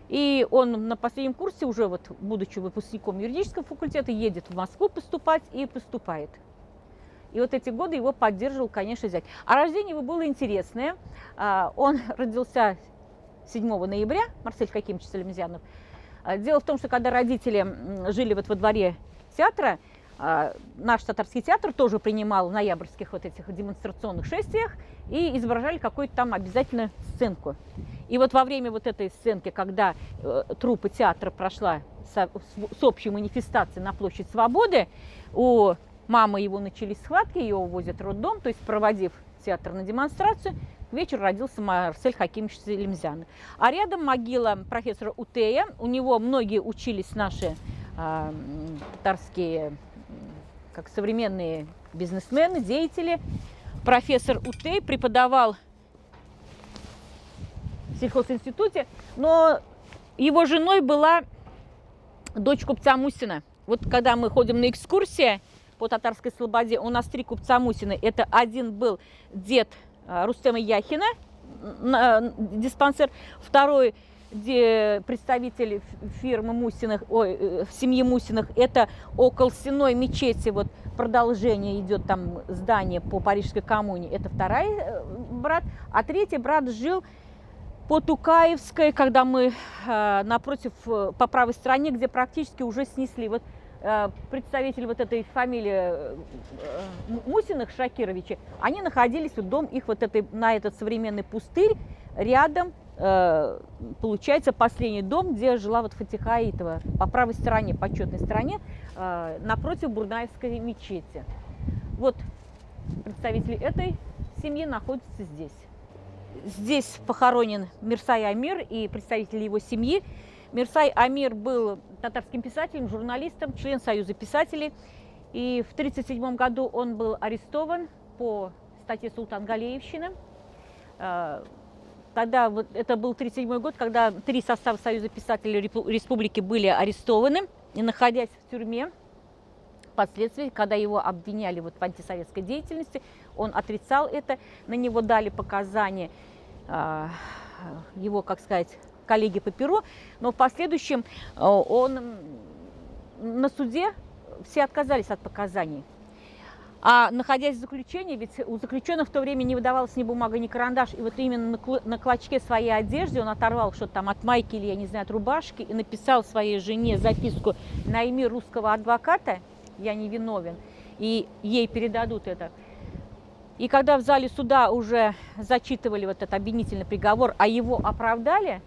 И он на последнем курсе, уже будучи выпускником юридического факультета, едет в Москву поступать и поступает. И вот эти годы его поддерживал, конечно, зять. А рождение его было интересное. Он родился 7 ноября, Марсель Хакимович Селимзянов. Дело в том, что когда родители жили во дворе театра, наш татарский театр тоже принимал в ноябрьских этих демонстрационных шествиях и изображали какую-то там обязательно сценку. И вот во время этой сценки, когда труппа театра прошла с общей манифестацией на площадь Свободы, у мамы его начались схватки, ее увозят в роддом, то есть проводив театр на демонстрацию, к вечеру родился Марсель Хакимович Селимзянов. А рядом могила профессора Утея, у него многие учились наши татарские, как современные бизнесмены, деятели. Профессор Утей преподавал в сельхозинституте, но его женой была дочь купца Мусина. Вот когда мы ходим на экскурсии по Татарской Слободе, у нас 3 купца Мусины. Это один был дед Рустема Яхина, диспансер, второй представитель фирмы Мусиных, семьи Мусиных, это около Сенной мечети, продолжение идет там здание по Парижской коммуне, это второй брат, а третий брат жил по Тукаевской, когда мы напротив, по правой стороне, где практически уже снесли. Представители этой фамилии Мусиных, Шакировичи, они находились, дом их на этот современный пустырь, рядом, получается, последний дом, где жила Фатиха Аитова, по правой стороне, почетной стороне, напротив Бурнаевской мечети. Вот представители этой семьи находятся здесь. Здесь похоронен Мирсай Амир и представители его семьи. Мирсай Амир был татарским писателем, журналистом, член Союза писателей. И в 1937 году он был арестован по статье Султан-Галеевщина. Тогда это был 1937 год, когда 3 состава Союза писателей республики были арестованы. и находясь в тюрьме, впоследствии, когда его обвиняли вот в антисоветской деятельности, он отрицал это, на него дали показания его, как сказать, коллеги по перу, но в последующем он на суде все отказались от показаний. А находясь в заключении, ведь у заключенных в то время не выдавалась ни бумага, ни карандаш, и вот именно на клочке своей одежды он оторвал что-то там от майки или, я не знаю, от рубашки и написал своей жене записку на имя русского адвоката: «Я не виновен», и ей передадут это. И когда в зале суда уже зачитывали вот этот обвинительный приговор, а его оправдали,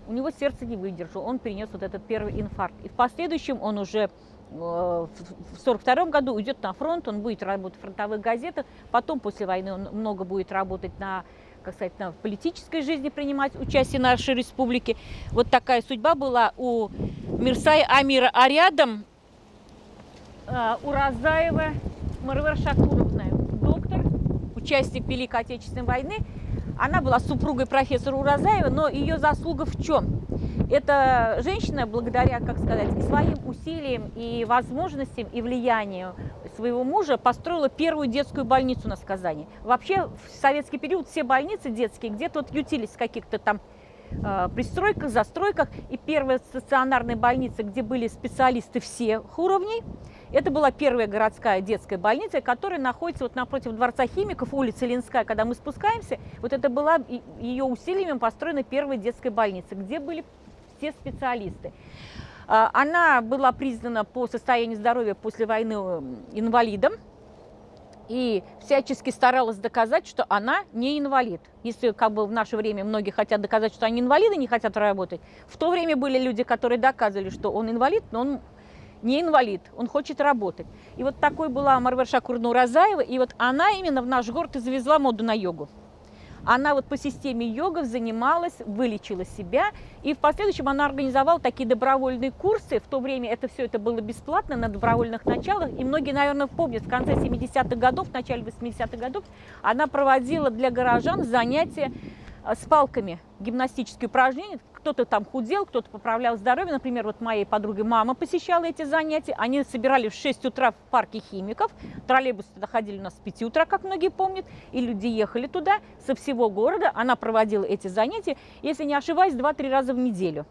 у него сердце не выдержало, он перенес вот этот первый инфаркт. И в последующем он уже в 1942 году уйдет на фронт, он будет работать в фронтовых газетах, потом после войны он много будет работать на, как сказать, на политической жизни, принимать участие в нашей республике. Вот такая судьба была у Мирсая Амира. А рядом Уразаева Марвер Шакуровна, доктор, участник Великой Отечественной войны. Она была супругой профессора Уразаева, но ее заслуга в чем? Эта женщина, благодаря, как сказать, и своим усилиям, и возможностям, и влиянию своего мужа, построила первую детскую больницу на Казани. Вообще, в советский период все больницы детские где-то вот ютились в каких-то там пристройках, застройках. И первая стационарная больница, где были специалисты всех уровней, это была первая городская детская больница, которая находится вот напротив Дворца химиков, улица Ленская. Когда мы спускаемся, вот это была ее усилиями построена первая детская больница, где были все специалисты. Она была признана по состоянию здоровья после войны инвалидом и всячески старалась доказать, что она не инвалид. Если как бы в наше время многие хотят доказать, что они инвалиды, не хотят работать, в то время были люди, которые доказывали, что он инвалид, но он не инвалид, он хочет работать. И вот такой была Марвер Шакуровна Уразаева, и вот она именно в наш город и завезла моду на йогу. Она вот по системе йогов занималась, вылечила себя, и в последующем она организовала такие добровольные курсы. В то время это было бесплатно, на добровольных началах, и многие, наверное, помнят, в конце 70-х годов, в начале 80-х годов она проводила для горожан занятия с палками, гимнастические упражнения. Кто-то там худел, кто-то поправлял здоровье. Например, вот моей подругой мама посещала эти занятия. Они собирались в 6 утра в парке химиков. Троллейбусы туда ходили у нас с 5 утра, как многие помнят. И люди ехали туда со всего города. Она проводила эти занятия, если не ошибаюсь, 2-3 раза в неделю.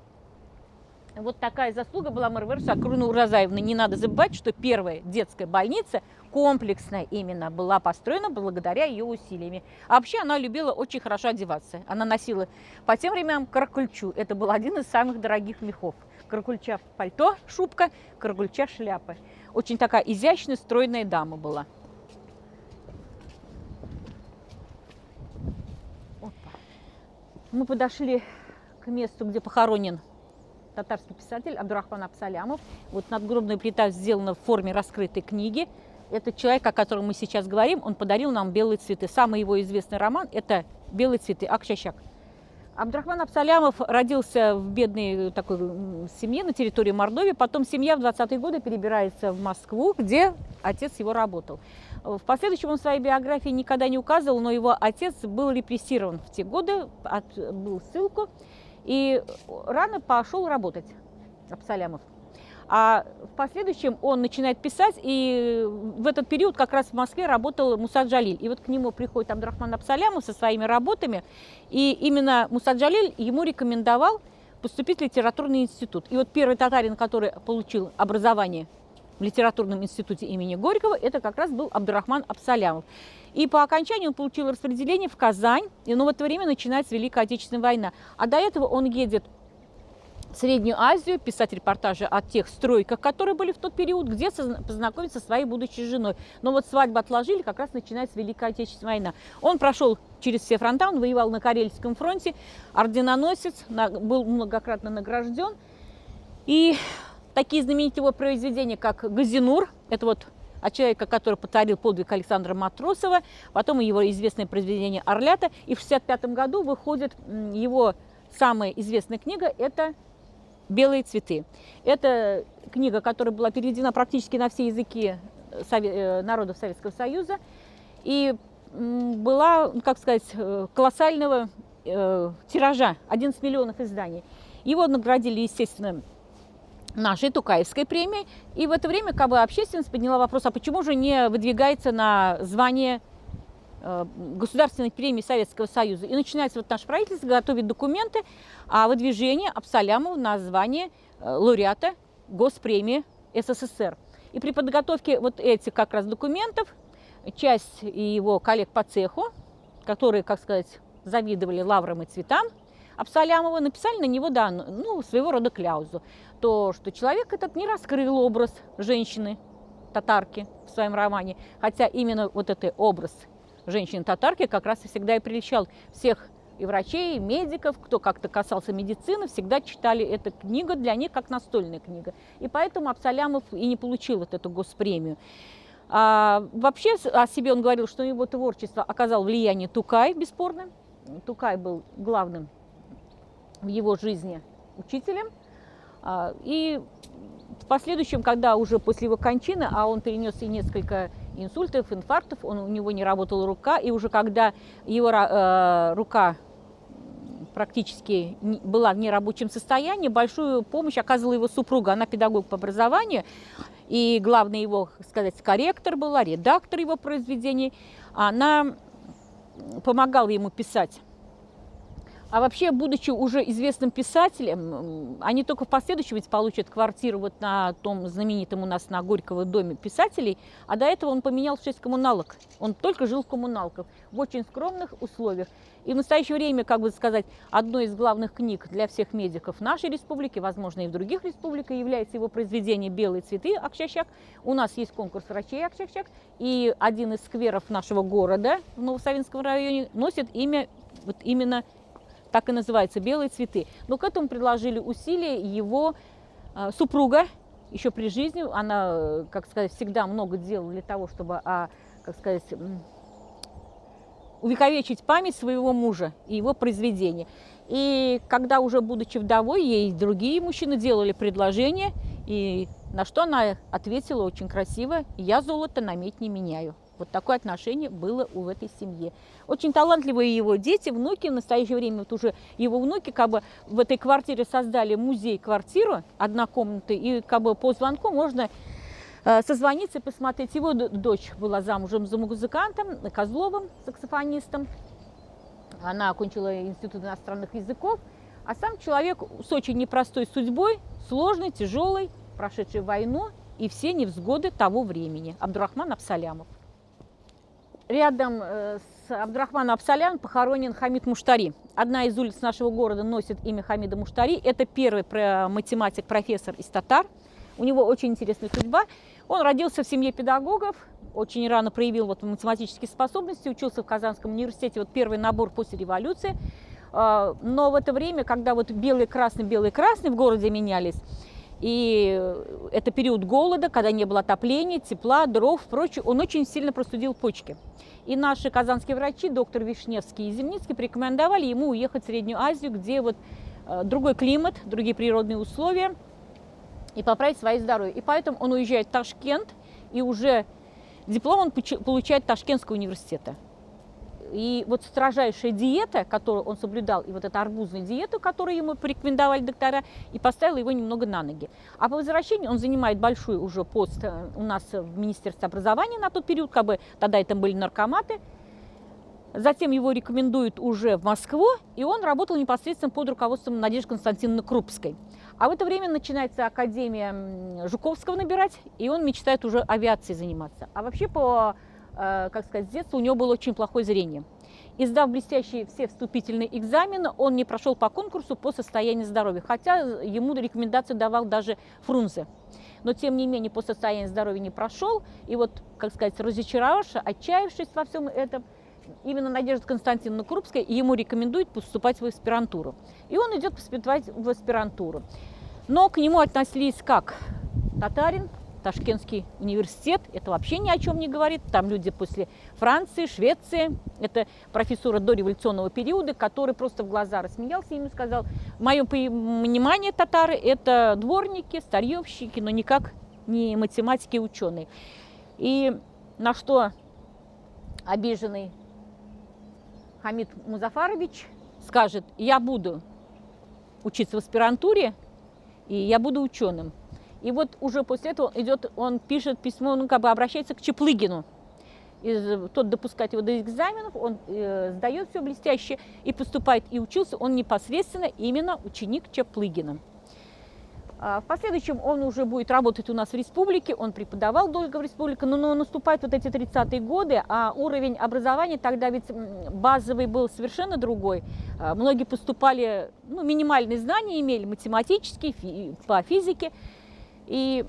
Вот такая заслуга была Марвер Шакуровны Уразаевны. Не надо забывать, что первая детская больница, комплексная именно, была построена благодаря ее усилиями. А вообще она любила очень хорошо одеваться. Она носила по тем временам каракульчу. Это был один из самых дорогих мехов. Каракульча пальто, шубка, каракульча шляпа. Очень такая изящная, стройная дама была. Мы подошли к месту, где похоронен татарский писатель Абдурахман Абсалямов. Вот надгробная плита сделана в форме раскрытой книги. Этот человек, о котором мы сейчас говорим, он подарил нам «Белые цветы». Самый его известный роман – это «Белые цветы» Акшашак. Абдурахман Абсалямов родился в бедной такой семье на территории Мордовии. Потом семья в 20-е годы перебирается в Москву, где отец его работал. В последующем он в своей биографии никогда не указывал, но его отец был репрессирован в те годы, отбыл ссылку. И рано пошел работать Абсалямов. А в последующем он начинает писать, и в этот период как раз в Москве работал Муса Джалиль. И вот к нему приходит Абдурахман Абсалямов со своими работами, и именно Муса Джалиль ему рекомендовал поступить в литературный институт. И вот первый татарин, который получил образование в литературном институте имени Горького, это как раз был Абдурахман Абсалямов. И по окончанию он получил распределение в Казань, но в это время начинается Великая Отечественная война. А до этого он едет в Среднюю Азию, писать репортажи о тех стройках, которые были в тот период, где познакомиться со своей будущей женой. Но вот свадьбу отложили, как раз начинается Великая Отечественная война. Он прошел через все фронта, он воевал на Карельском фронте, орденоносец, был многократно награжден. И такие знаменитые его произведения, как «Газинур», это вот от человека, который повторил подвиг Александра Матросова, потом его известное произведение «Орлята». И в 1965 году выходит его самая известная книга – это «Белые цветы». Это книга, которая была переведена практически на все языки народов Советского Союза и была, как сказать, колоссального тиража – 11 миллионов изданий. Его наградили, естественно, нашей Тукаевской премией. И в это время как бы общественность подняла вопрос, а почему же не выдвигается на звание государственной премии Советского Союза. И начинается вот наше правительство готовит документы о выдвижении Абсалямова на звание лауреата Госпремии СССР. И при подготовке вот этих как раз документов часть его коллег по цеху, которые, как сказать, завидовали лаврам и цветам Абсалямова, написали на него, да, ну, своего рода кляузу. То, что человек этот не раскрыл образ женщины татарки в своем романе, хотя именно вот этот образ женщины-татарки как раз и всегда и прельщал всех и врачей, и медиков, кто как-то касался медицины, всегда читали эту книгу для них как настольная книга. И поэтому Абсалямов и не получил вот эту госпремию. Вообще о себе он говорил, что его творчество оказало влияние Тукай, бесспорно. Тукай был главным в его жизни учителем. И в последующем, когда уже после его кончины, а он перенес и несколько инсультов, инфарктов, у него не работала рука, и уже когда его рука практически была в нерабочем состоянии, большую помощь оказывала его супруга. Она педагог по образованию, и главный его, так сказать, корректор была, редактор его произведений. Она помогала ему писать. А вообще, будучи уже известным писателем, они только в последующем ведь получат квартиру вот на том знаменитом у нас на Горького доме писателей, а до этого он поменял 6 коммуналок. Он только жил в коммуналках, в очень скромных условиях. И в настоящее время, как бы сказать, одной из главных книг для всех медиков нашей республики, возможно, и в других республиках, является его произведение «Белые цветы» Акчакчак. У нас есть конкурс врачей Акчакчак, и один из скверов нашего города в Новосавинском районе носит имя вот именно так и называется «Белые цветы». Но к этому предложили усилия его супруга еще при жизни. Она, как сказать, всегда много делала для того, чтобы, как сказать, увековечить память своего мужа и его произведения. И когда уже будучи вдовой, ей другие мужчины делали предложение, и на что она ответила очень красиво: «Я золото на медь не меняю». Вот такое отношение было в этой семье. Очень талантливые его дети, внуки. В настоящее время вот уже его внуки как бы в этой квартире создали музей-квартиру однокомнатную. И как бы по звонку можно созвониться и посмотреть. Его дочь была замужем за музыкантом Козловым, саксофонистом. Она окончила Институт иностранных языков. А сам человек с очень непростой судьбой, сложной, тяжелой, прошедшей войну и все невзгоды того времени. Абдурахман Абсалямов. Рядом с Абдурахманом Абсалямовым похоронен Хамид Муштари. Одна из улиц нашего города носит имя Хамида Муштари. Это первый математик, профессор из татар. У него очень интересная судьба. Он родился в семье педагогов, очень рано проявил вот математические способности, учился в Казанском университете, вот первый набор после революции. Но в это время, когда вот белый-красный в городе менялись, и это период голода, когда не было отопления, тепла, дров, прочее, он очень сильно простудил почки. И наши казанские врачи, доктор Вишневский и Зимницкий, порекомендовали ему уехать в Среднюю Азию, где вот другой климат, другие природные условия, и поправить свое здоровье. И поэтому он уезжает в Ташкент, и уже диплом он получает Ташкентского университета. И вот строжайшая диета, которую он соблюдал, и вот эта арбузная диета, которую ему порекомендовали доктора, и поставила его немного на ноги. А по возвращению он занимает большой уже пост у нас в Министерстве образования на тот период, как бы тогда это были наркоматы. Затем его рекомендуют уже в Москву, и он работал непосредственно под руководством Надежды Константиновны Крупской. А в это время начинается Академия Жуковского набирать, и он мечтает уже авиацией заниматься. А вообще как сказать, с детства у него было очень плохое зрение. И сдав блестящие все вступительные экзамены, он не прошел по конкурсу по состоянию здоровья, хотя ему рекомендацию давал даже Фрунзе. Но, тем не менее, по состоянию здоровья не прошел. И вот, как сказать, разочаровавшись, отчаявшись во всем этом, именно Надежда Константиновна Крупская ему рекомендует поступать в аспирантуру. И он идет поступать в аспирантуру. Но к нему относились как татарин. Ташкентский университет, это вообще ни о чем не говорит. Там люди после Франции, Швеции. Это профессора дореволюционного периода, который просто в глаза рассмеялся и ему сказал: в моем понимании татары – это дворники, старьевщики, но никак не математики и ученые. И на что обиженный Хамид Музафарович скажет: я буду учиться в аспирантуре, и я буду ученым. И вот уже после этого он пишет письмо, ну, как бы обращается к Чаплыгину. Тот допускает его до экзаменов, он сдает все блестяще и поступает. И учился он непосредственно именно ученик Чаплыгина. В последующем он уже будет работать у нас в республике, он преподавал долго в республике, но наступают вот эти 30-е годы, а уровень образования тогда ведь базовый был совершенно другой. Многие поступали, ну, минимальные знания имели, математические, по физике. И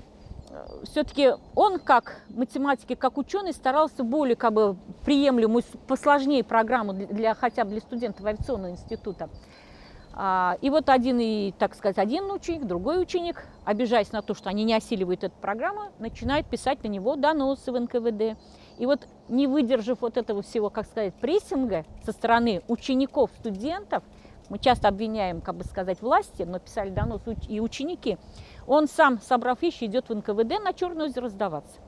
все-таки он, как математик, как ученый, старался более как бы приемлемую, посложнее программу хотя бы для студентов авиационного института. И вот один ученик, другой ученик, обижаясь на то, что они не осиливают эту программу, начинает писать на него доносы в НКВД. И вот, не выдержав вот этого всего, как сказать, прессинга со стороны учеников, студентов, мы часто обвиняем, как бы сказать, власти, но писали доносы и ученики, он сам, собрав вещи, идет в НКВД на Черное озеро сдаваться.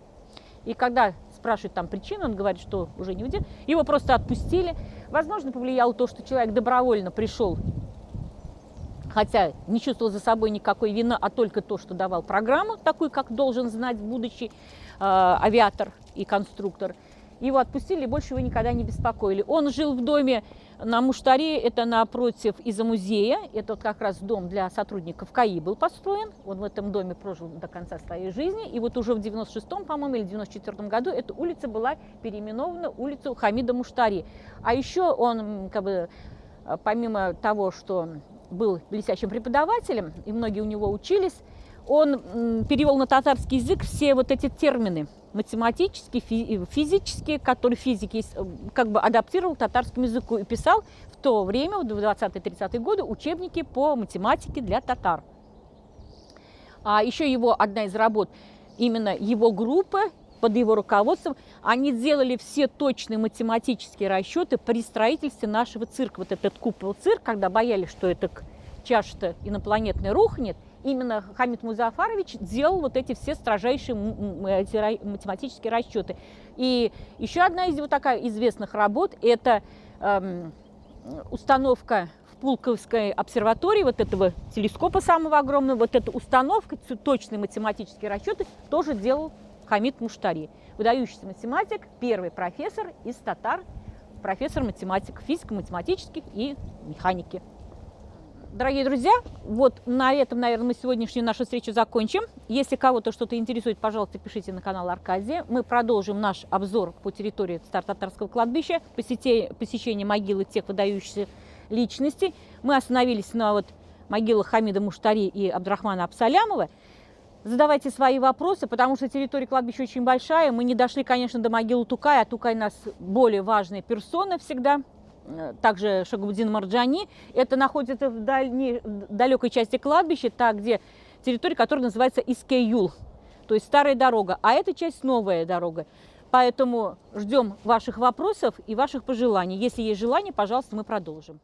И когда спрашивают там причину, он говорит, что уже не выдержит, его просто отпустили. Возможно, повлияло то, что человек добровольно пришел, хотя не чувствовал за собой никакой вины, а только то, что давал программу, такую, как должен знать будущий авиатор и конструктор. Его отпустили, и больше его никогда не беспокоили. Он жил в доме на Муштаре, это напротив из-за музея. Это вот как раз дом для сотрудников КАИ был построен. Он в этом доме прожил до конца своей жизни. И вот уже в 96-м, по-моему, или 94-м году эта улица была переименована в улицу Хамида Муштари. А еще он, как бы, помимо того, что был блестящим преподавателем, и многие у него учились, он перевел на татарский язык все вот эти термины математические, физические, которые физики как бы адаптировал к татарскому языку и писал в то время, в 20-30-е годы, учебники по математике для татар. А еще его одна из работ, именно его группа, под его руководством, они делали все точные математические расчеты при строительстве нашего цирка. Вот этот купол-цирк, когда боялись, что эта чаша-то инопланетная рухнет, именно Хамид Музафарович делал вот эти все строжайшие математические расчеты. И еще одна из его такая известных работ – это установка в Пулковской обсерватории вот этого телескопа самого огромного. Вот эта установка, точные математические расчеты тоже делал Хамид Муштари, выдающийся математик, первый профессор из татар, профессор математик, физико-математических и механики. Дорогие друзья, вот на этом, наверное, мы сегодняшнюю нашу встречу закончим. Если кого-то что-то интересует, пожалуйста, пишите на канал Аркадия. Мы продолжим наш обзор по территории Старо-Татарского кладбища, посещение могилы тех выдающихся личностей. Мы остановились на вот могилах Хамида Муштари и Абдрахмана Абсалямова. Задавайте свои вопросы, потому что территория кладбища очень большая. Мы не дошли, конечно, до могилы Тукая, а Тукай у нас более важная персона всегда. Также Шагабуддин Марджани. Это находится в далекой части кладбища, где территория, которая называется Иске-Юл, то есть старая дорога, а эта часть новая дорога. Поэтому ждем ваших вопросов и ваших пожеланий. Если есть желание, пожалуйста, мы продолжим.